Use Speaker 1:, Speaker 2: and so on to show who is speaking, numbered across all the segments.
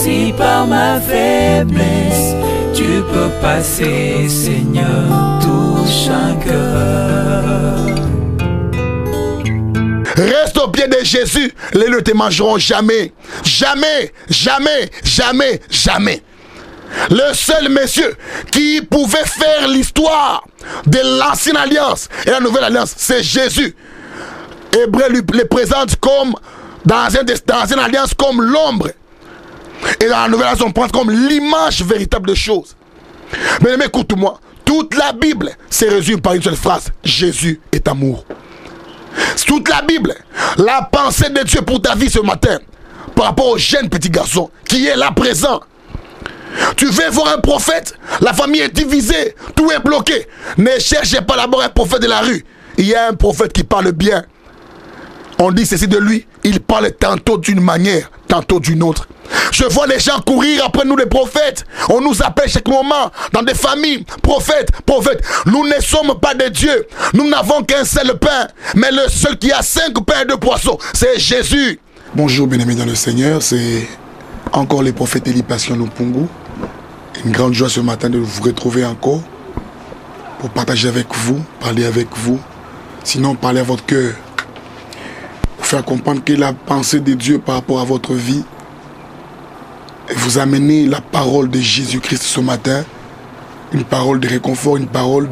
Speaker 1: Si par ma faiblesse, tu peux passer, Seigneur, touche un cœur.
Speaker 2: Reste au pied de Jésus, les ne te mangeront jamais. Jamais, jamais, jamais, jamais. Le seul monsieur qui pouvait faire l'histoire de l'ancienne alliance et la nouvelle alliance, c'est Jésus. Hébreu lui les présente comme, dans l'ancienne alliance, comme l'ombre. Et dans la nouvelle alliance, on prend comme l'image véritable de choses. Mais écoute-moi, toute la Bible se résume par une seule phrase: Jésus est amour. Toute la Bible, la pensée de Dieu pour ta vie ce matin, par rapport au jeune petit garçon qui est là présent. Tu veux voir un prophète, la famille est divisée, tout est bloqué. Ne cherchez pas d'abord un prophète de la rue. Il y a un prophète qui parle bien. On dit ceci de lui, il parle tantôt d'une manière, tantôt d'une autre. Je vois les gens courir après nous les prophètes. On nous appelle chaque moment dans des familles, prophètes, prophètes. Nous ne sommes pas des dieux. Nous n'avons qu'un seul pain. Mais le seul qui a 5 pains et 2 poissons, c'est Jésus.
Speaker 3: Bonjour bien-aimés dans le Seigneur, c'est encore les prophètes Eli Patient Lumpungu. Une grande joie ce matin de vous retrouver encore pour partager avec vous, parler avec vous, sinon parler à votre cœur, pour faire comprendre que la pensée de Dieu par rapport à votre vie et vous amener la parole de Jésus-Christ ce matin, une parole de réconfort, une parole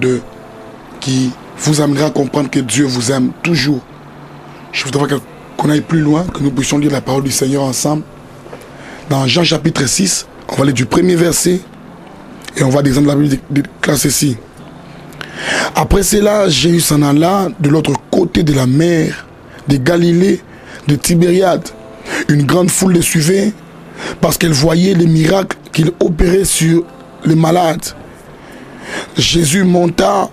Speaker 3: qui vous amènera à comprendre que Dieu vous aime toujours. Je voudrais qu'on aille plus loin, que nous puissions lire la parole du Seigneur ensemble. Dans Jean chapitre 6, on va aller du premier verset et on va descendre la Bible de classe ici. Après cela, Jésus s'en alla de l'autre côté de la mer de Galilée, de Tibériade. Une grande foule le suivait parce qu'elle voyait les miracles qu'il opérait sur les malades. Jésus monta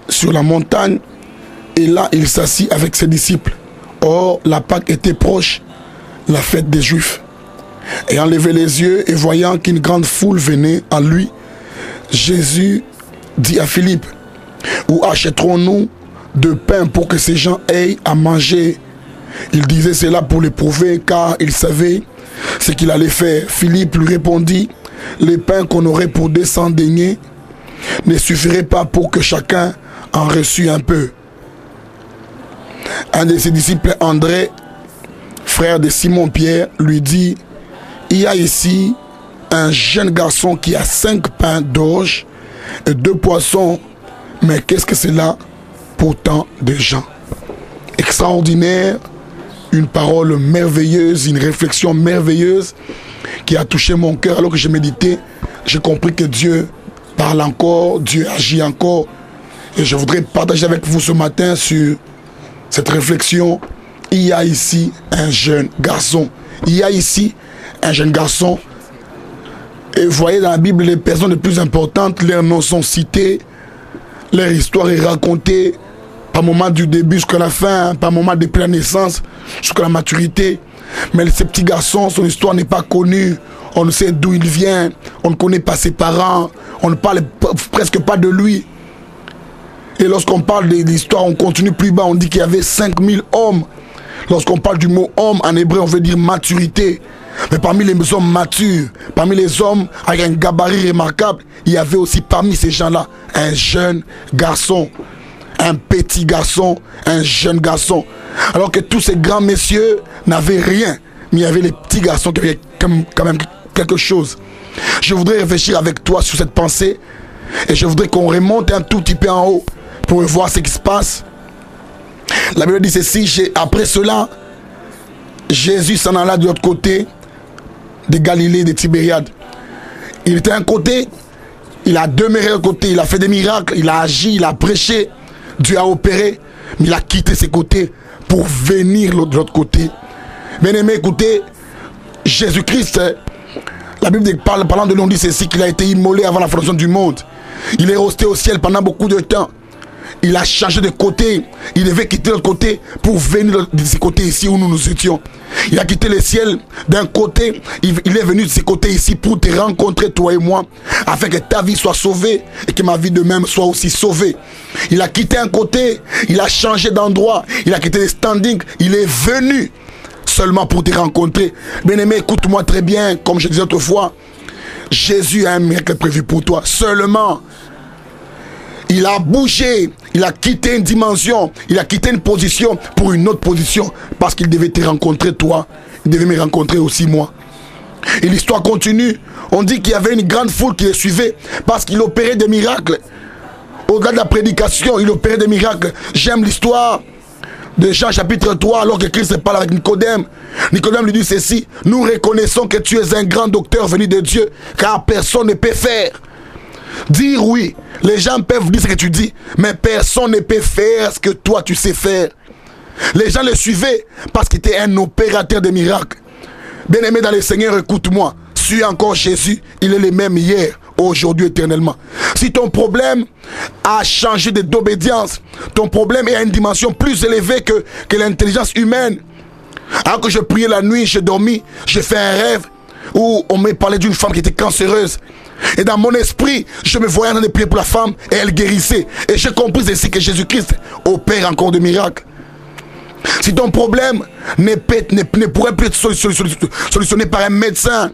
Speaker 3: sur la montagne et là il s'assit avec ses disciples. Or la Pâque était proche, la fête des Juifs. Ayant levé les yeux et voyant qu'une grande foule venait à lui, Jésus dit à Philippe: où achèterons-nous de pain pour que ces gens aient à manger? Il disait cela pour l'éprouver car il savait ce qu'il allait faire. Philippe lui répondit: les pains qu'on aurait pour 200 deniers ne suffiraient pas pour que chacun en reçût un peu. Un de ses disciples, André, frère de Simon-Pierre, lui dit: il y a ici un jeune garçon qui a 5 pains d'orge et 2 poissons, mais qu'est-ce que c'est là pour tant de gens? Extraordinaire, une parole merveilleuse, une réflexion merveilleuse qui a touché mon cœur. Alors que je méditais, j'ai compris que Dieu parle encore, Dieu agit encore. Et je voudrais partager avec vous ce matin sur cette réflexion. Il y a ici un jeune garçon. Il y a ici un jeune garçon. Et vous voyez dans la Bible, les personnes les plus importantes, leurs noms sont cités, leur histoire est racontée, par moment du début jusqu'à la fin, par moment depuis la naissance jusqu'à la maturité. Mais ce petit garçon, son histoire n'est pas connue. On ne sait d'où il vient, on ne connaît pas ses parents, on ne parle presque pas de lui. Et lorsqu'on parle de l'histoire, on continue plus bas, on dit qu'il y avait 5000 hommes. Lorsqu'on parle du mot homme, en hébreu, on veut dire maturité. Mais parmi les hommes matures, parmi les hommes avec un gabarit remarquable, il y avait aussi parmi ces gens-là un jeune garçon, un petit garçon, un jeune garçon. Alors que tous ces grands messieurs n'avaient rien, mais il y avait les petits garçons qui avaient quand même quelque chose. Je voudrais réfléchir avec toi sur cette pensée et je voudrais qu'on remonte un tout petit peu en haut pour voir ce qui se passe. La Bible dit ceci: après cela, Jésus s'en alla de l'autre côté de Galilée, de Tibériade. Il était un côté, il a demeuré de l'autre côté, il a fait des miracles, il a agi, il a prêché, Dieu a opéré, mais il a quitté ses côtés pour venir de l'autre côté. Bien aimé, écoutez, Jésus-Christ, la Bible parlant de lui, on dit ceci, qu'il a été immolé avant la fondation du monde. Il est resté au ciel pendant beaucoup de temps. Il a changé de côté. Il devait quitter l'autre côté pour venir de ce côté ici où nous nous étions. Il a quitté le ciel d'un côté. Il est venu de ce côté ici pour te rencontrer, toi et moi, afin que ta vie soit sauvée et que ma vie de même soit aussi sauvée. Il a quitté un côté. Il a changé d'endroit. Il a quitté les standings. Il est venu seulement pour te rencontrer. Bien-aimé, écoute-moi très bien, comme je disais autrefois, Jésus a un miracle prévu pour toi. Seulement, il a bougé, il a quitté une dimension, il a quitté une position pour une autre position, parce qu'il devait te rencontrer toi, il devait me rencontrer aussi moi. Et l'histoire continue. On dit qu'il y avait une grande foule qui le suivait parce qu'il opérait des miracles. Au-delà de la prédication, il opérait des miracles. J'aime l'histoire de Jean chapitre 3, alors que Christ parle avec Nicodème. Nicodème lui dit ceci: nous reconnaissons que tu es un grand docteur venu de Dieu, car personne ne peut faire. Dire oui, les gens peuvent dire ce que tu dis, mais personne ne peut faire ce que toi tu sais faire. Les gens le suivaient parce qu'il était un opérateur de miracles. Bien-aimé dans le Seigneur, écoute-moi. Suis encore Jésus, il est le même hier, aujourd'hui, éternellement. Si ton problème a changé d'obédience, ton problème est à une dimension plus élevée que l'intelligence humaine. Alors que je priais la nuit, j'ai dormi, j'ai fait un rêve où on me parlait d'une femme qui était cancéreuse. Et dans mon esprit, je me voyais en train de prier pour la femme et elle guérissait. Et j'ai compris ainsi que Jésus-Christ opère encore des miracles. Si ton problème ne pourrait plus être solutionné par un médecin,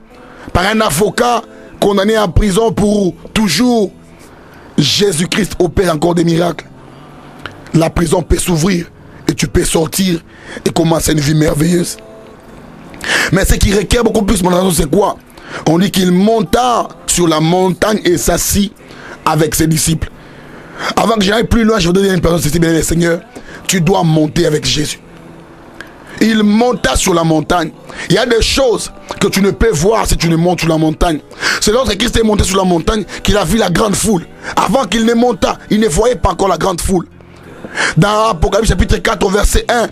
Speaker 3: par un avocat condamné en prison pour toujours, Jésus-Christ opère encore des miracles. La prison peut s'ouvrir et tu peux sortir et commencer une vie merveilleuse. Mais ce qui requiert beaucoup plus, mon ami, c'est quoi? On dit qu'il monta sur la montagne et s'assit avec ses disciples. Avant que j'aille plus loin, je veux donner une personne, c'est bien, Seigneur, tu dois monter avec Jésus. Il monta sur la montagne. Il y a des choses que tu ne peux voir si tu ne montes sur la montagne. C'est lorsque Christ est monté sur la montagne qu'il a vu la grande foule. Avant qu'il ne monta, il ne voyait pas encore la grande foule. Dans Apocalypse chapitre 4 verset 1,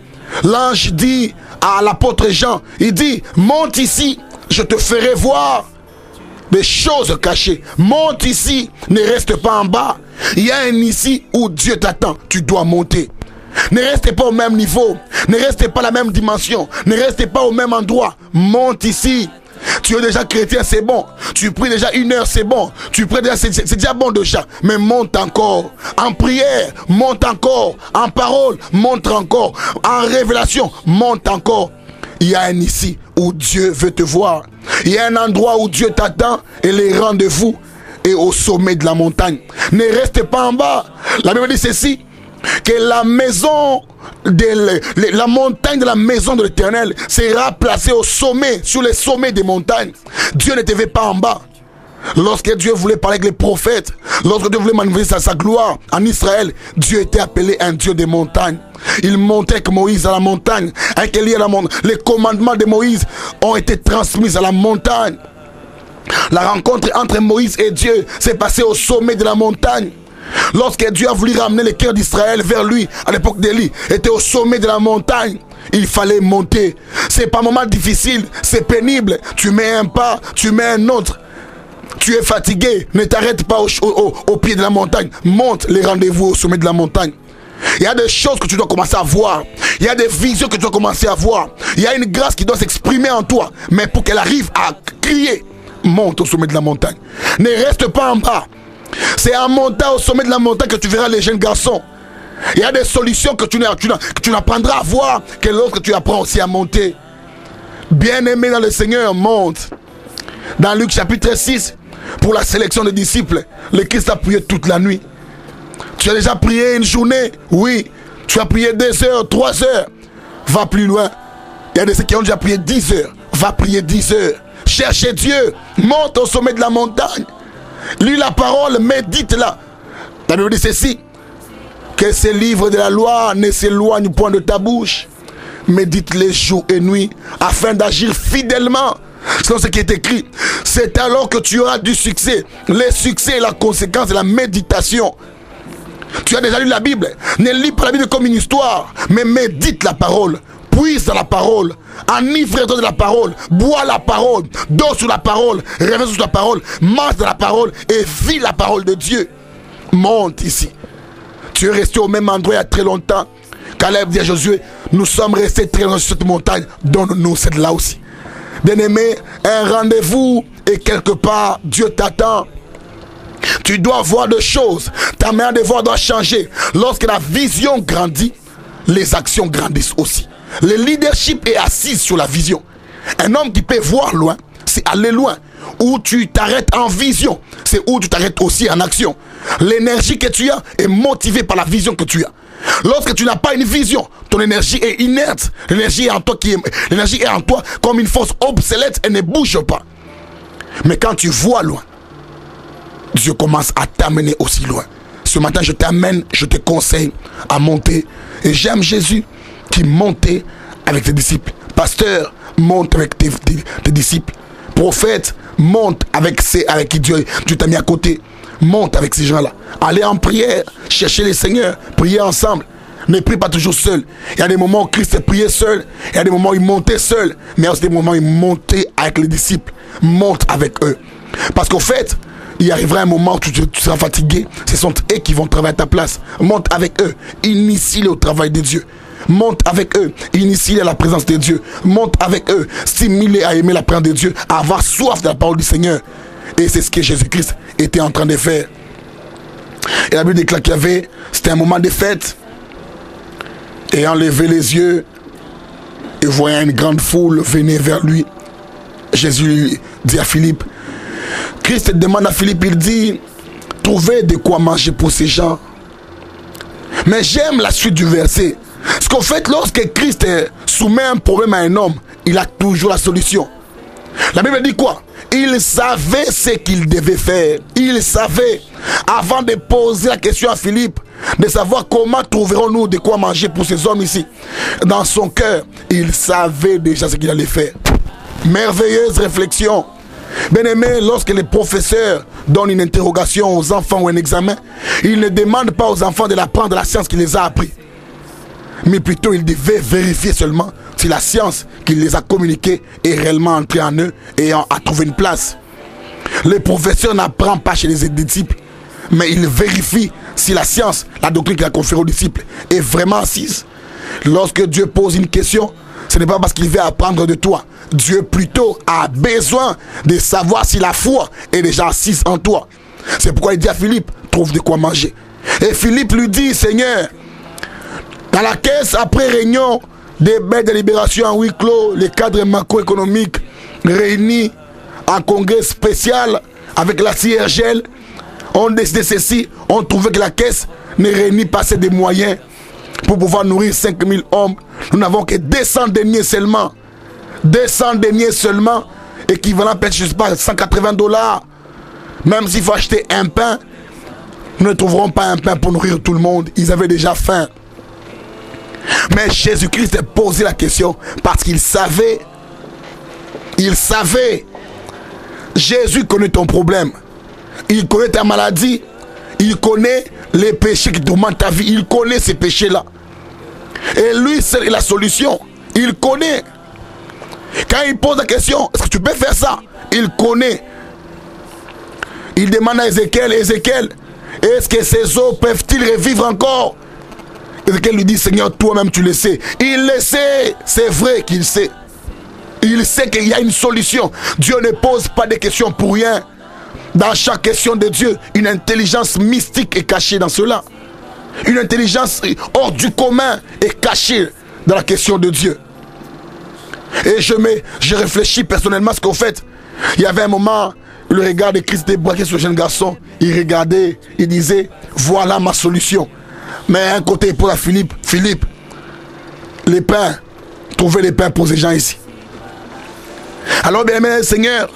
Speaker 3: l'ange dit à l'apôtre Jean, il dit: monte ici, je te ferai voir des choses cachées. Monte ici, ne reste pas en bas. Il y a un ici où Dieu t'attend, tu dois monter. Ne restez pas au même niveau, ne restez pas à la même dimension, ne restez pas au même endroit. Monte ici. Tu es déjà chrétien, c'est bon. Tu pries déjà 1 heure, c'est bon. Tu pries déjà, c'est déjà bon déjà. Mais monte encore. En prière, monte encore. En parole, monte encore. En révélation, monte encore. Il y a un ici où Dieu veut te voir. Il y a un endroit où Dieu t'attend et les rendez-vous est au sommet de la montagne. Ne reste pas en bas. La Bible dit ceci: que la maison, la montagne de la maison de l'Éternel sera placée au sommet, sur les sommets des montagnes. Dieu ne te veut pas en bas. Lorsque Dieu voulait parler avec les prophètes, lorsque Dieu voulait manifester sa gloire en Israël, Dieu était appelé un Dieu des montagnes. Il montait avec Moïse à la montagne, avec Élie à la montagne. Les commandements de Moïse ont été transmis à la montagne. La rencontre entre Moïse et Dieu s'est passée au sommet de la montagne. Lorsque Dieu a voulu ramener le cœur d'Israël vers lui, à l'époque d'Élie, était au sommet de la montagne. Il fallait monter. C'est pas un moment difficile, c'est pénible. Tu mets un pas, tu mets un autre. Tu es fatigué, ne t'arrête pas au pied de la montagne. Monte les rendez-vous au sommet de la montagne. Il y a des choses que tu dois commencer à voir. Il y a des visions que tu dois commencer à voir. Il y a une grâce qui doit s'exprimer en toi. Mais pour qu'elle arrive à crier, monte au sommet de la montagne. Ne reste pas en bas. C'est en montant au sommet de la montagne que tu verras les jeunes garçons. Il y a des solutions que tu n'apprendras à voir que lorsque tu apprends aussi à monter. Bien-aimé dans le Seigneur, monte. Dans Luc chapitre 6, pour la sélection des disciples, le Christ a prié toute la nuit. Tu as déjà prié une journée? Oui. Tu as prié 2 heures, 3 heures. Va plus loin. Il y a des ceux qui ont déjà prié 10 heures. Va prier 10 heures. Cherchez Dieu. Monte au sommet de la montagne. Lis la parole, médite-la. La Bible dit ceci: que ces livres de la loi ne s'éloignent point de ta bouche. Médite-les jour et nuit, afin d'agir fidèlement selon ce qui est écrit. C'est alors que tu auras du succès. Le succès est la conséquence de la méditation. Tu as déjà lu la Bible. Ne lis pas la Bible comme une histoire, mais médite la parole. Puise dans la parole, enivre-toi de la parole, bois la parole, dors sur la parole, rêve sur la parole, mange de la parole et vis la parole de Dieu. Monte ici. Tu es resté au même endroit il y a très longtemps. Caleb dit à Josué: nous sommes restés très longtemps sur cette montagne, donne-nous cette là aussi. Bien-aimé, un rendez-vous et quelque part Dieu t'attend. Tu dois voir des choses. Ta manière de voir doit changer. Lorsque la vision grandit, les actions grandissent aussi.
Speaker 2: Le leadership est assis sur la vision. Un homme qui peut voir loin, c'est aller loin. Où tu t'arrêtes en vision, c'est où tu t'arrêtes aussi en action. L'énergie que tu as est motivée par la vision que tu as. Lorsque tu n'as pas une vision, ton énergie est inerte. L'énergie est en toi comme une force obsolète et ne bouge pas. Mais quand tu vois loin, Dieu commence à t'amener aussi loin. Ce matin, je t'amène, je te conseille à monter. Et j'aime Jésus qui montait avec ses disciples. Pasteur, monte avec tes disciples. Prophète, monte avec qui Dieu t'a mis à côté. Monte avec ces gens-là. Allez en prière, cherchez les seigneurs, priez ensemble. Ne prie pas toujours seul. Il y a des moments où Christ priait seul. Il y a des moments où il montait seul. Mais il y a aussi des moments où il montait avec les disciples. Monte avec eux. Parce qu'au fait, il arrivera un moment où tu seras fatigué. Ce sont eux qui vont travailler à ta place. Monte avec eux. Initie-les au travail de Dieu. Monte avec eux, initie-les à la présence de Dieu. Monte avec eux, stimule-les à aimer la présence de Dieu, à avoir soif de la parole du Seigneur. Et c'est ce que Jésus-Christ était en train de faire. Et la Bible déclare qu'il y avait, c'était un moment de fête. Ayant levé les yeux et voyant une grande foule venir vers lui, Jésus dit à Philippe, Christ demande à Philippe, il dit, trouvez de quoi manger pour ces gens. Mais j'aime la suite du verset. Parce qu'en fait, lorsque Christ soumet un problème à un homme, il a toujours la solution. La Bible dit quoi? Il savait ce qu'il devait faire. Il savait, avant de poser la question à Philippe, de savoir comment trouverons-nous de quoi manger pour ces hommes ici. Dans son cœur, il savait déjà ce qu'il allait faire. Merveilleuse réflexion. Bien aimé, lorsque les professeurs donnent une interrogation aux enfants ou un examen, ils ne demandent pas aux enfants de l'apprendre la science qui les a appris. Mais plutôt ils devaient vérifier seulement si la science qui les a communiquée est réellement entrée en eux et a trouvé une place. Les professeurs n'apprennent pas chez les disciples, mais ils vérifient si la science, la doctrine qu'il a conférée aux disciples est vraiment assise. Lorsque Dieu pose une question, ce n'est pas parce qu'il veut apprendre de toi. Dieu plutôt a besoin de savoir si la foi est déjà assise en toi. C'est pourquoi il dit à Philippe, trouve de quoi manger. Et Philippe lui dit, Seigneur, dans la caisse, après réunion des bains de libération en huis clos, les cadres macroéconomiques réunis en congrès spécial avec la CIRGL ont décidé ceci, ont trouvé que la caisse ne réunit pas assez de moyens pour pouvoir nourrir 5000 hommes. Nous n'avons que 200 deniers seulement. 200 deniers seulement, équivalent peut-être, je ne sais pas, $180. Même s'il faut acheter un pain, nous ne trouverons pas un pain pour nourrir tout le monde. Ils avaient déjà faim. Mais Jésus-Christ a posé la question parce qu'il savait. Il savait. Jésus connaît ton problème. Il connaît ta maladie. Il connaît les péchés qui tourmentent ta vie. Il connaît ces péchés-là. Et lui, c'est la solution. Il connaît. Quand il pose la question, est-ce que tu peux faire ça? Il connaît. Il demande à Ézéchiel, Ézéchiel, est-ce que ces eaux peuvent-ils revivre encore? Ézéchiel lui dit, Seigneur, toi-même tu le sais. Il le sait, c'est vrai qu'il sait. Il sait qu'il y a une solution. Dieu ne pose pas de questions pour rien. Dans chaque question de Dieu, une intelligence mystique est cachée dans cela. Une intelligence hors du commun est cachée dans la question de Dieu. Et je réfléchis personnellement parce qu'au fait, il y avait un moment, le regard de Christ était braqué sur le jeune garçon. Il regardait, il disait, voilà ma solution. Mais à un côté, il pose à Philippe, Philippe, les pains, trouvez les pains pour ces gens ici. Alors, bien aimé Seigneur,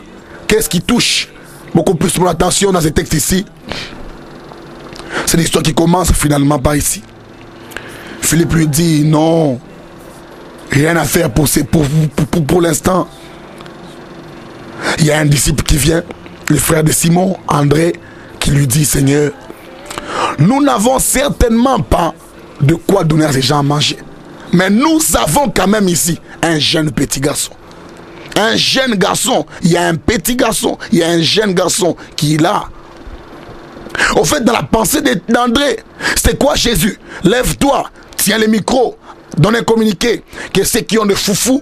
Speaker 2: qu'est-ce qui touche beaucoup plus mon attention dans ces textes ici? C'est l'histoire qui commence finalement par ici. Philippe lui dit, non, rien à faire pour l'instant. Il y a un disciple qui vient, le frère de Simon, André, qui lui dit, Seigneur, nous n'avons certainement pas de quoi donner à ces gens à manger. Mais nous avons quand même ici un jeune petit garçon. Un jeune garçon, il y a un petit garçon, il y a un jeune garçon qui est là. Au fait, dans la pensée d'André, c'est quoi Jésus? Lève-toi, tiens le micro, donne un communiqué, que ceux qui ont des foufous,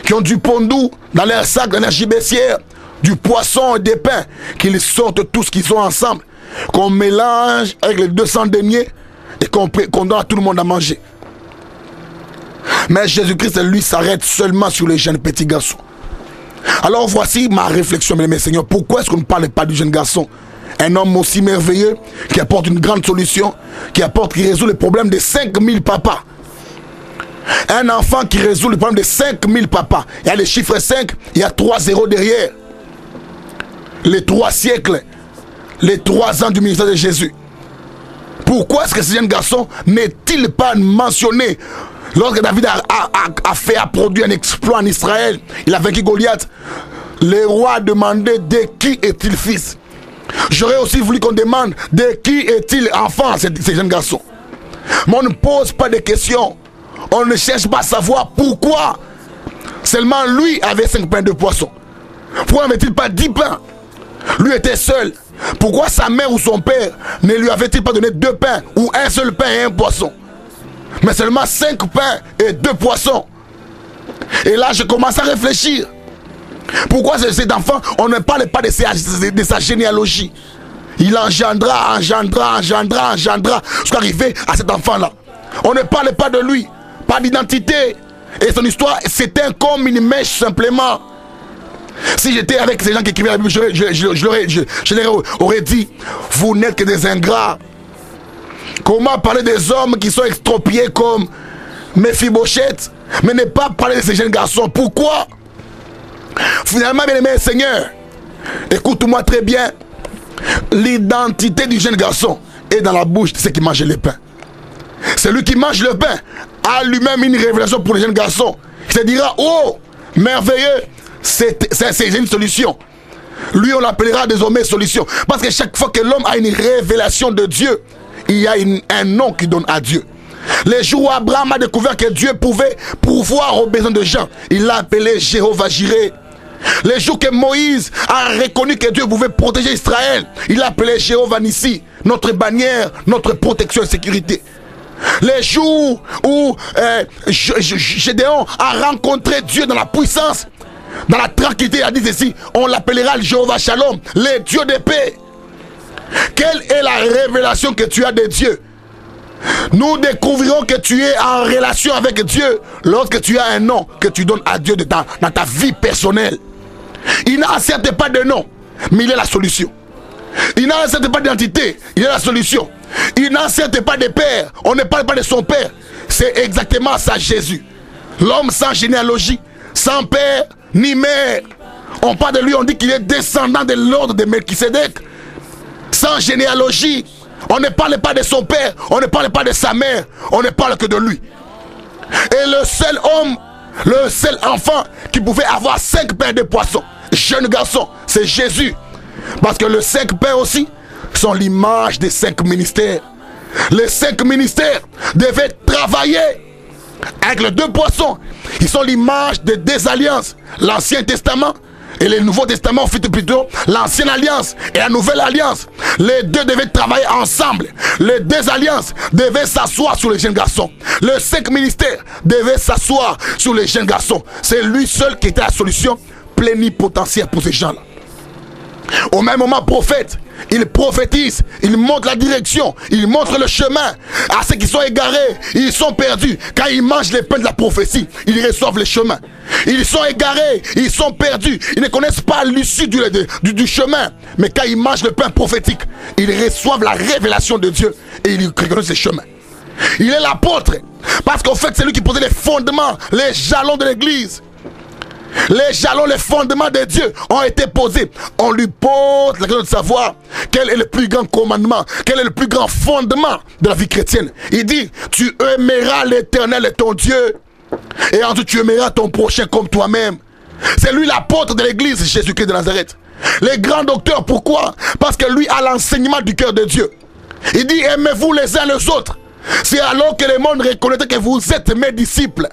Speaker 2: qui ont du pondou dans leur sac, dans leur gibecière, du poisson et des pains, qu'ils sortent tout ce qu'ils ont ensemble, qu'on mélange avec les 200 deniers et qu'on donne à tout le monde à manger.
Speaker 3: Mais Jésus-Christ, lui, s'arrête seulement sur les jeunes petits garçons. Alors voici ma réflexion, mes seigneurs. Pourquoi est-ce qu'on ne parle pas du jeune garçon? Un homme aussi merveilleux, qui apporte une grande solution, qui résout les problèmes de 5000 papas. Un enfant qui résout le problème de 5000 papas. Il y a le chiffre 5, il y a 3 zéros derrière. Les 3 siècles, les 3 ans du ministère de Jésus. Pourquoi est-ce que ce jeune garçon n'est-il pas mentionné? Lorsque David a produit un exploit en Israël, il a vaincu Goliath. Le roi demandait de qui est-il fils? J'aurais aussi voulu qu'on demande de qui est-il enfant, ces jeunes garçons. Mais on ne pose pas de questions. On ne cherche pas à savoir pourquoi seulement lui avait 5 pains de poisson. Pourquoi n'avait-il pas 10 pains? Lui était seul. Pourquoi sa mère ou son père ne lui avait-il pas donné 2 pains ou un seul pain et un poisson? Mais seulement 5 pains et 2 poissons. Et là, je commence à réfléchir. Pourquoi cet enfant, on ne parle pas de sa généalogie? Il engendra, jusqu'à arriver à cet enfant-là. On ne parle pas de lui, pas d'identité. Et son histoire, c'était comme une mèche simplement. Si j'étais avec ces gens qui écrivaient la Bible, je leur aurais dit, vous n'êtes que des ingrats. Comment parler des hommes qui sont extropiés comme Mephibosheth, mais ne pas parler de ces jeunes garçons? Pourquoi? Finalement, bien aimé Seigneur, écoute-moi très bien. L'identité du jeune garçon est dans la bouche de ceux qui mangent le pain. Celui qui mange le pain a lui-même une révélation pour les jeunes garçons. Il se dira, oh, merveilleux, c'est une solution. Lui, on l'appellera désormais solution. Parce que chaque fois que l'homme a une révélation de Dieu, il y a un nom qu'il donne à Dieu. Les jours où Abraham a découvert que Dieu pouvait pourvoir aux besoins de gens, il l'a appelé Jéhovah Jireh. Les jours que Moïse a reconnu que Dieu pouvait protéger Israël, il l'a appelé Jéhovah Nissi, notre bannière, notre protection et sécurité. Les jours où Gédéon a rencontré Dieu dans la puissance, dans la tranquillité, il a dit ceci, on l'appellera Jéhovah Shalom, le Dieu de paix. Quelle est la révélation que tu as de Dieu? Nous découvrirons que tu es en relation avec Dieu lorsque tu as un nom que tu donnes à Dieu dans ta vie personnelle. Il n'a certes pas de nom, mais il est la solution. Il n'a certes pas d'identité, il est la solution. Il n'a certes pas de père, on ne parle pas de son père. C'est exactement ça Jésus. L'homme sans généalogie, sans père ni mère. On parle de lui, on dit qu'il est descendant de l'ordre de Melchisédek. Sans généalogie. On ne parle pas de son père, on ne parle pas de sa mère, on ne parle que de lui. Et le seul homme, le seul enfant qui pouvait avoir 5 pains de poisson, jeune garçon, c'est Jésus. Parce que les 5 pains aussi sont l'image des 5 ministères. Les 5 ministères devaient travailler avec les 2 poissons. Ils sont l'image des 2 alliances. L'Ancien Testament et le Nouveau Testament, plutôt l'Ancienne Alliance et la Nouvelle Alliance. Les 2 devaient travailler ensemble. Les 2 alliances devaient s'asseoir sur les jeunes garçons. Les 5 ministères devaient s'asseoir sur les jeunes garçons. C'est lui seul qui était la solution plénipotentiaire pour ces gens-là. Au même moment, prophète, il prophétise, il montre la direction, il montre le chemin à ceux qui sont égarés, ils sont perdus. Quand ils mangent les pains de la prophétie, ils reçoivent le chemin. Ils sont égarés, ils sont perdus, ils ne connaissent pas l'issue du chemin. Mais quand ils mangent le pain prophétique, ils reçoivent la révélation de Dieu et ils reconnaissent le chemin. Il est l'apôtre, parce qu'en fait c'est lui qui posait les fondements, les jalons de l'église. Les jalons, les fondements de Dieu ont été posés. On lui pose la question de savoir quel est le plus grand commandement, quel est le plus grand fondement de la vie chrétienne. Il dit, tu aimeras l'Éternel et ton Dieu, et ensuite tu aimeras ton prochain comme toi-même. C'est lui l'apôtre de l'église, Jésus-Christ de Nazareth. Les grands docteurs, pourquoi? Parce que lui a l'enseignement du cœur de Dieu. Il dit, aimez-vous les uns les autres. C'est alors que le monde reconnaîtra que vous êtes mes disciples.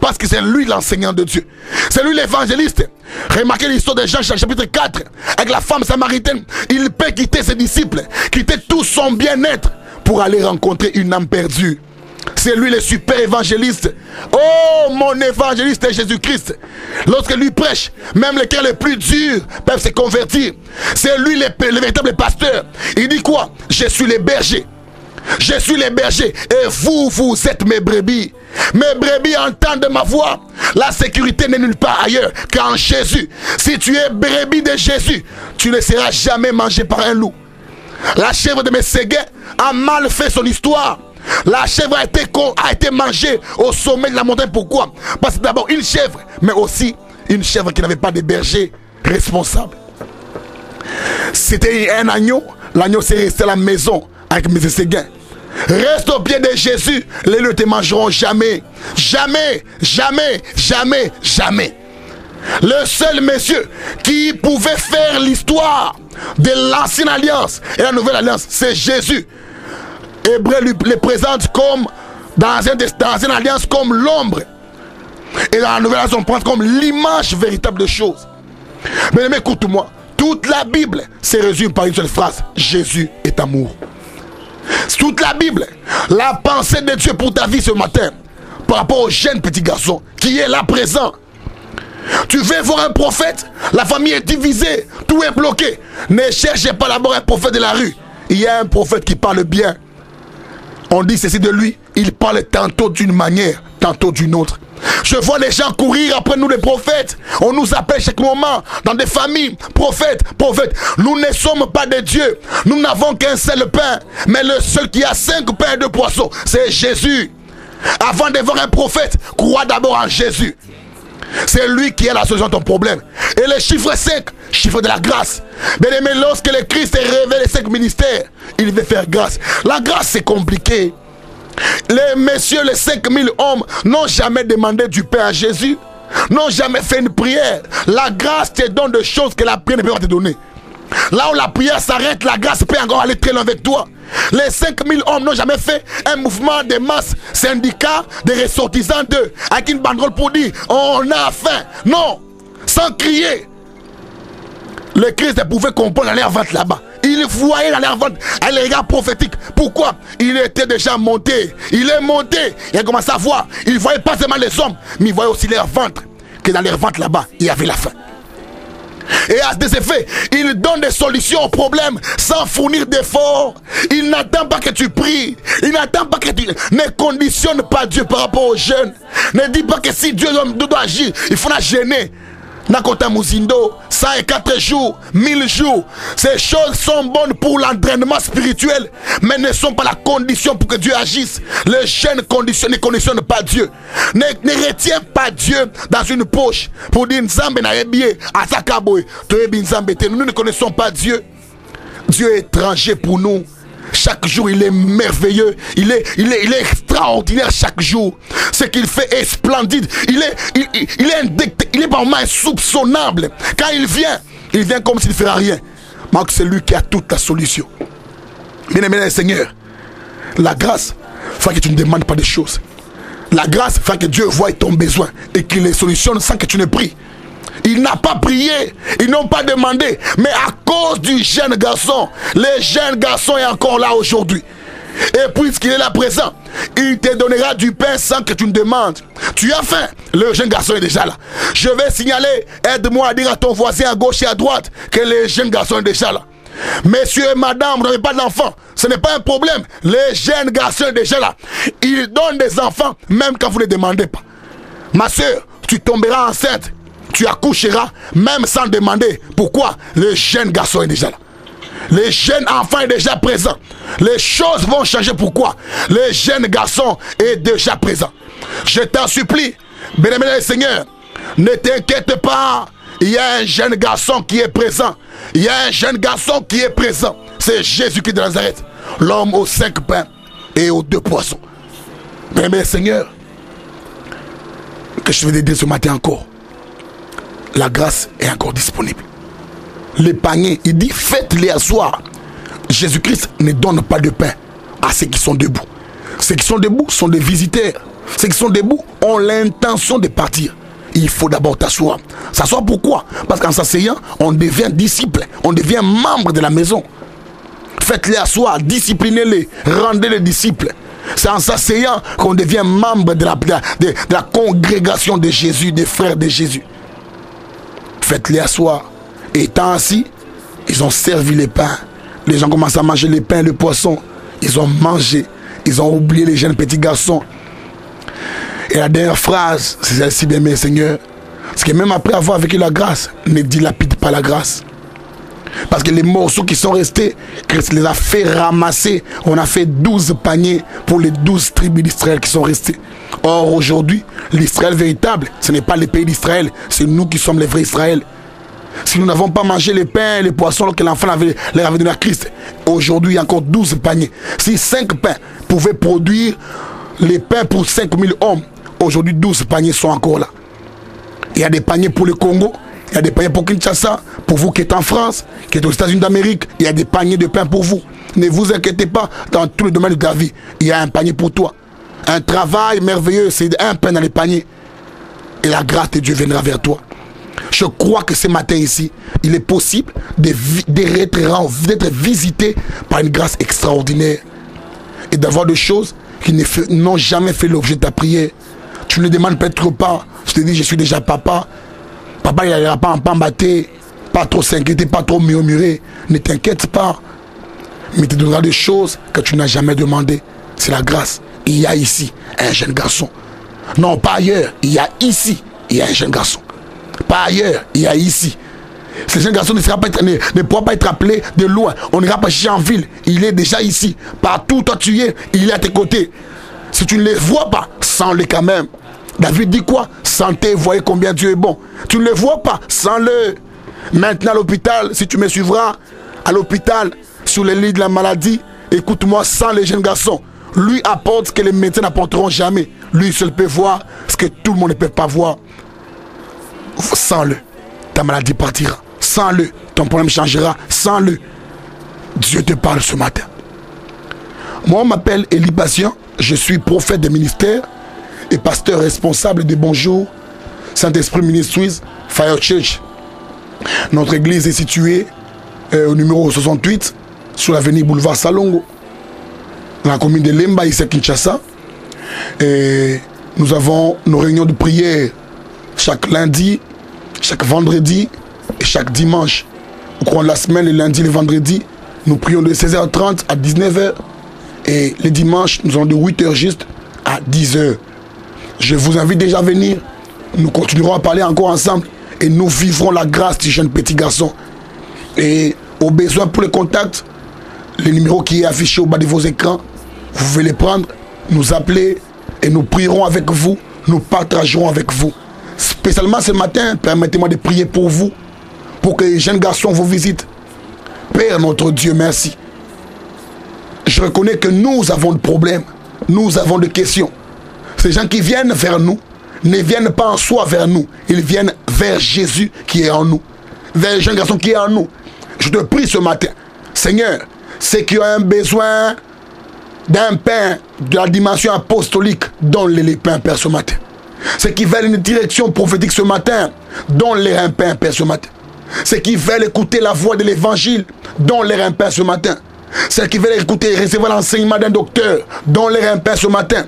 Speaker 3: Parce que c'est lui l'enseignant de Dieu. C'est lui l'évangéliste. Remarquez l'histoire de Jean chapitre 4. Avec la femme samaritaine. Il peut quitter ses disciples, quitter tout son bien-être pour aller rencontrer une âme perdue. C'est lui le super évangéliste. Oh, mon évangéliste est Jésus-Christ. Lorsque lui prêche, même les cœurs les plus durs peuvent se convertir. C'est lui le véritable pasteur. Il dit quoi? Je suis le berger.
Speaker 2: Je suis le berger et vous, vous êtes mes brebis. Mes brebis entendent ma voix. La sécurité n'est nulle part ailleurs qu'en Jésus. Si tu es brebis de Jésus, tu ne seras jamais mangé par un loup. La chèvre de Mességuin a mal fait son histoire. La chèvre a été mangée au sommet de la montagne. Pourquoi? Parce que d'abord une chèvre, mais aussi une chèvre qui n'avait pas de berger responsable. C'était un agneau. L'agneau s'est resté à la maison avec Mességuin. Reste au pied de Jésus, les loups ne te mangeront jamais. Jamais, jamais, jamais, jamais. Le seul monsieur qui pouvait faire l'histoire de l'ancienne alliance et la nouvelle alliance, c'est Jésus. Hébreu le présente comme dans l'ancienne alliance comme l'ombre. Et dans la nouvelle alliance, on prend comme l'image véritable de choses. Mais écoute-moi, toute la Bible se résume par une seule phrase: Jésus est amour. Toute la Bible, la pensée de Dieu pour ta vie ce matin, par rapport au jeune petit garçon qui est là présent. Tu veux voir un prophète, la famille est divisée, tout est bloqué. Ne cherchez pas d'abord un prophète de la rue. Il y a un prophète qui parle bien. On dit ceci de lui, il parle tantôt d'une manière, tantôt d'une autre. Je vois les gens courir après nous les prophètes. On nous appelle chaque moment dans des familles, prophètes, prophètes. Nous ne sommes pas des dieux. Nous n'avons qu'un seul pain. Mais le seul qui a 5 pains et 2 poissons, c'est Jésus. Avant de voir un prophète, crois d'abord en Jésus. C'est lui qui est la solution de ton problème. Et le chiffre 5, chiffre de la grâce. Bien aimé, lorsque le Christ est révélé les 5 ministères, il veut faire grâce. La grâce, c'est compliqué. Les messieurs, les 5000 hommes n'ont jamais demandé du pain à Jésus, n'ont jamais fait une prière. La grâce te donne des choses que la prière ne peut pas te donner. Là où la prière s'arrête, la grâce peut encore aller très loin avec toi. Les 5000 hommes n'ont jamais fait un mouvement de masse, syndicat, des ressortissants d'eux, avec une banderole pour dire on a faim. Non, sans crier. Le Christ pouvait comprendre dans leur ventre là-bas. Il voyait dans leur ventre un regard prophétique. Pourquoi? Il était déjà monté. Il est monté. Il a commencé à voir. Il ne voyait pas seulement les hommes, mais il voyait aussi leur ventre. Que dans leur ventre là-bas, il y avait la faim. Et à cet effet, il donne des solutions aux problèmes sans fournir d'efforts. Il n'attend pas que tu pries. Il n'attend pas que tu... Ne conditionne pas Dieu par rapport aux jeunes. Ne dis pas que si Dieu doit agir, il faudra gêner. Nakota Muzindo, 104 jours, 1000 jours. Ces choses sont bonnes pour l'entraînement spirituel, mais ne sont pas la condition pour que Dieu agisse. Les jeunes ne conditionnent pas Dieu. Ne retiens pas Dieu dans une poche pour dire Nzambe na ebie, Asakaboy, nous ne connaissons pas Dieu. Dieu est étranger pour nous. Chaque jour, il est merveilleux. Il est extraordinaire chaque jour. Ce qu'il fait est splendide. Il est par moments insoupçonnable. Quand il vient comme s'il ne ferait rien. Marc, c'est lui qui a toute la solution. Bien aimé, Seigneur, la grâce fait que tu ne demandes pas des choses. La grâce fait que Dieu voie ton besoin et qu'il les solutionne sans que tu ne pries. Il n'a pas prié, ils n'ont pas demandé. Mais à cause du jeune garçon, le jeune garçon est encore là aujourd'hui. Et puisqu'il est là présent, il te donnera du pain sans que tu ne demandes. Tu as faim, le jeune garçon est déjà là. Je vais signaler, aide-moi à dire à ton voisin à gauche et à droite que le jeune garçon est déjà là. Messieurs et madame, vous n'avez pas d'enfants, ce n'est pas un problème. Le jeune garçon est déjà là. Il donne des enfants même quand vous ne demandez pas. Ma soeur, tu tomberas enceinte. Tu accoucheras même sans demander. Pourquoi? Le jeune garçon est déjà là. Le jeune enfant est déjà présent. Les choses vont changer. Pourquoi? Le jeune garçon est déjà présent. Je t'en supplie, bien-aimé le Seigneur, ne t'inquiète pas. Il y a un jeune garçon qui est présent. Il y a un jeune garçon qui est présent. C'est Jésus-Christ de Nazareth, l'homme aux 5 pains et aux 2 poissons. Bien-aimé le Seigneur, que je vais te dire ce matin encore. La grâce est encore disponible. Les paniers, il dit faites-les asseoir. Jésus-Christ ne donne pas de pain à ceux qui sont debout. Ceux qui sont debout sont des visiteurs. Ceux qui sont debout ont l'intention de partir. Il faut d'abord t'asseoir. S'asseoir pourquoi? Parce qu'en s'asseyant, on devient disciple. On devient membre de la maison. Faites-les asseoir, disciplinez-les, rendez-les disciples. C'est en s'asseyant qu'on devient membre de la congrégation de Jésus, des frères de Jésus. Faites-les asseoir. Et étant assis, ils ont servi les pains. Les gens commencent à manger les pains et les poissons.
Speaker 3: Ils ont mangé. Ils ont oublié les jeunes petits garçons. Et la dernière phrase, c'est celle-ci, bien aimé Seigneur. Parce que même après avoir vécu la grâce, ne dilapide pas la grâce. Parce que les morceaux qui sont restés, Christ les a fait ramasser. On a fait 12 paniers pour les 12 tribus d'Israël qui sont restés. Or aujourd'hui, l'Israël véritable, ce n'est pas les pays d'Israël, c'est nous qui sommes les vrais Israël. Si nous n'avons pas mangé les pains et les poissons que l'enfant leur avait donné à Christ, aujourd'hui il y a encore 12 paniers. Si 5 pains pouvaient produire les pains pour 5000 hommes, aujourd'hui 12 paniers sont encore là. Il y a des paniers pour le Congo, il y a des paniers pour Kinshasa, pour vous qui êtes en France, qui êtes aux États-Unis d'Amérique, il y a des paniers de pain pour vous. Ne vous inquiétez pas, dans tous les domaines de ta vie, il y a un panier pour toi. Un travail merveilleux, c'est un pain dans les paniers. Et la grâce de Dieu viendra vers toi. Je crois que ce matin ici, il est possible d'être visité par une grâce extraordinaire et d'avoir des choses qui n'ont jamais fait l'objet de ta prière. Tu ne demandes peut-être pas. Je te dis, je suis déjà papa. Papa, il n'ira pas en pambater, pas trop s'inquiéter, pas trop murmurer. Ne t'inquiète pas. Mais tu donneras des choses que tu n'as jamais demandées. C'est la grâce. Il y a ici un jeune garçon. Non, pas ailleurs. Il y a ici, il y a un jeune garçon. Pas ailleurs, il y a ici. Ce jeune garçon ne pourra pas être appelé de loin. On n'ira pas chercher en ville. Il est déjà ici. Partout où toi tu es, il est à tes côtés. Si tu ne les vois pas, sens-le quand même. David dit quoi? Sentez, voyez combien Dieu est bon. Tu ne le vois pas, sens-le. Maintenant à l'hôpital, si tu me suivras, à l'hôpital, sur les lits de la maladie, écoute-moi, sens les jeunes garçons. Lui apporte ce que les médecins n'apporteront jamais. Lui seul peut voir ce que tout le monde ne peut pas voir. Sens-le, ta maladie partira. Sens-le, ton problème changera. Sens-le. Dieu te parle ce matin. Moi, on m'appelle Élie Patient. Je suis prophète de ministère et pasteur responsable de Bonjour Saint-Esprit Ministries Fire Church. Notre église est située au numéro 68 sur l'avenue Boulevard Salongo, dans la commune de Lemba, ici à Kinshasa. Et nous avons nos réunions de prière chaque lundi, chaque vendredi et chaque dimanche. Au cours de la semaine, les lundis et les vendredis, nous prions de 16h30 à 19h. Et les dimanches, nous allons de 8h juste à 10h. Je vous invite déjà à venir. Nous continuerons à parler encore ensemble. Et nous vivrons la grâce du jeune petit garçon. Et au besoin pour les contacts, le numéro qui est affiché au bas de vos écrans, vous pouvez les prendre, nous appeler et nous prierons avec vous. Nous partagerons avec vous. Spécialement ce matin, permettez-moi de prier pour vous, pour que les jeunes garçons vous visitent. Père notre Dieu, merci. Je reconnais que nous avons des problèmes, nous avons des questions. Ces gens qui viennent vers nous ne viennent pas en soi vers nous, ils viennent vers Jésus qui est en nous, vers le jeune garçon qui est en nous. Je te prie ce matin, Seigneur, ceux qui ont un besoin d'un pain de la dimension apostolique, donne-les les pains, Père, ce matin. Ceux qui veulent une direction prophétique ce matin, donne-les un pain, Père, ce matin. Ceux qui veulent écouter la voix de l'évangile, donne-les un pain ce matin. Ceux qui veulent écouter et recevoir l'enseignement d'un docteur, donne-les un pain ce matin.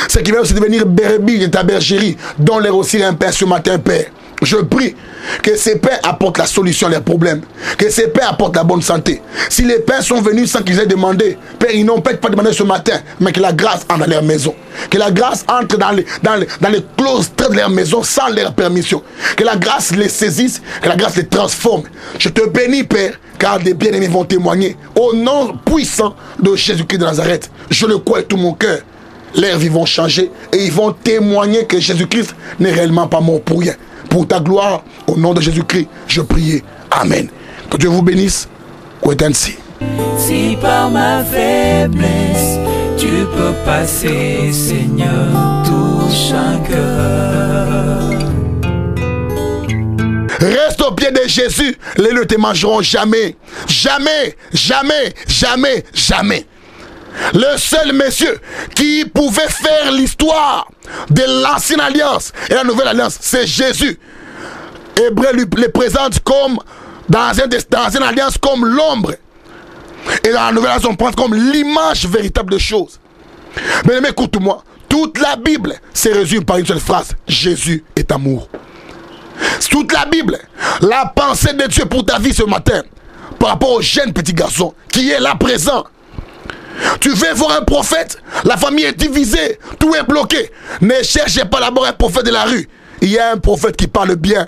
Speaker 3: Ceux qui veulent aussi devenir brebis de ta bergerie, donne-leur aussi un pain ce matin, Père. Je prie que ces pains apportent la solution à leurs problèmes, que ces pains apportent la bonne santé. Si les pains sont venus sans qu'ils aient demandé, Père, ils n'ont peut-être pas demandé ce matin, mais que la grâce entre dans leur maison. Que la grâce entre dans les claustres de leur maison sans leur permission. Que la grâce les saisisse, que la grâce les transforme. Je te bénis, Père, car des bien-aimés vont témoigner. Au nom puissant de Jésus-Christ de Nazareth, je le crois de tout mon cœur. Leurs vies vont changer et ils vont témoigner que Jésus-Christ n'est réellement pas mort pour rien. Pour ta gloire, au nom de Jésus-Christ, je prie. Amen. Que Dieu vous bénisse.
Speaker 1: Si par ma faiblesse, tu peux passer, Seigneur, touche un cœur.
Speaker 2: Reste au pied de Jésus, les ne te mangeront jamais. Jamais, jamais, jamais, jamais. Le seul monsieur qui pouvait faire l'histoire de l'ancienne alliance et la nouvelle alliance, c'est Jésus. Hébreu les présente comme dans l'ancienne alliance comme l'ombre. Et dans la nouvelle alliance, on prend comme l'image véritable de choses. Mais écoute-moi, toute la Bible se résume par une seule phrase: Jésus est amour. Toute la Bible, la pensée de Dieu pour ta vie ce matin, par rapport au jeune petit garçon qui est là présent. Tu veux voir un prophète? La famille est divisée, tout est bloqué. Ne cherchez pas d'abord un prophète de la rue. Il y a un prophète qui parle bien.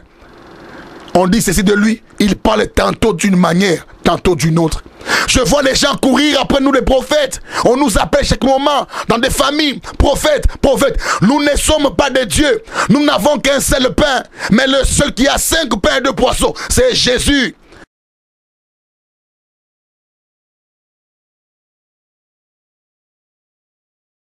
Speaker 2: On dit ceci de lui, il parle tantôt d'une manière, tantôt d'une autre. Je vois les gens courir après nous les prophètes. On nous appelle chaque moment dans des familles, prophètes, prophètes. Nous ne sommes pas des dieux. Nous n'avons qu'un seul pain. Mais le seul qui a 5 pains et 2 poissons, c'est Jésus.